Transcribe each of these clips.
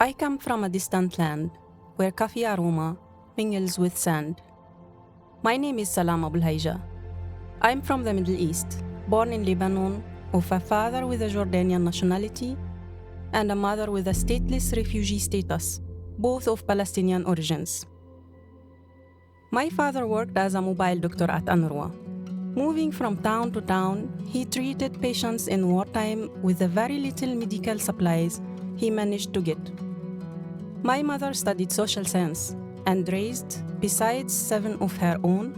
I come from a distant land where coffee aroma mingles with sand. My name is Sallam Abualhaija. I'm from the Middle East, born in Lebanon, of a father with a Jordanian nationality and a mother with a stateless refugee status, both of Palestinian origins. My father worked as a mobile doctor at UNRWA. Moving from town to town, he treated patients in wartime with the very little medical supplies he managed to get. My mother studied social science and raised, besides 7 of her own,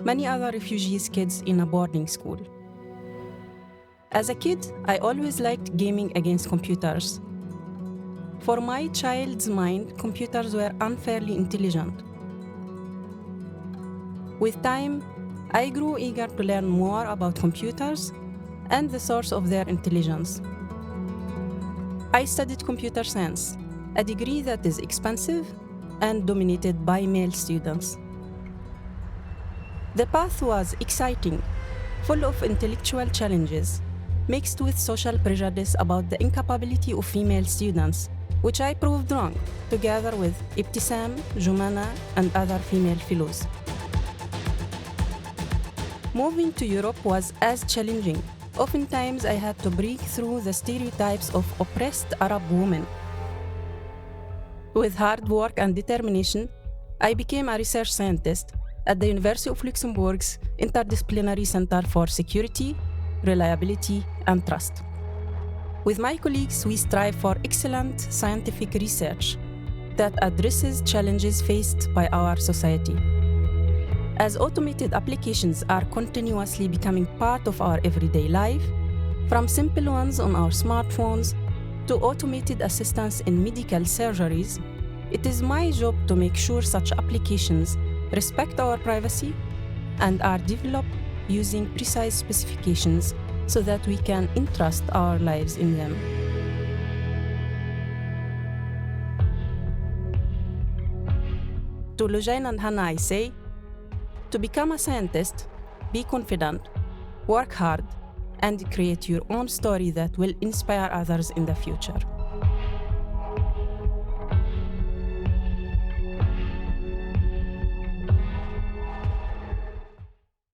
many other refugees' kids in a boarding school. As a kid, I always liked gaming against computers. For my child's mind, computers were unfairly intelligent. With time, I grew eager to learn more about computers and the source of their intelligence. I studied computer science, a degree that is expensive and dominated by male students. The path was exciting, full of intellectual challenges, mixed with social prejudice about the incapability of female students, which I proved wrong, together with Ibtisam, Jumana, and other female fellows. Moving to Europe was as challenging. Oftentimes, I had to break through the stereotypes of oppressed Arab women. With hard work and determination, I became a research scientist at the University of Luxembourg's Interdisciplinary Center for Security, Reliability, and Trust. With my colleagues, we strive for excellent scientific research that addresses challenges faced by our society. As automated applications are continuously becoming part of our everyday life, from simple ones on our smartphones to automated assistance in medical surgeries, it is my job to make sure such applications respect our privacy and are developed using precise specifications so that we can entrust our lives in them. To Lujane and Hannah, I say, to become a scientist, be confident, work hard, and create your own story that will inspire others in the future.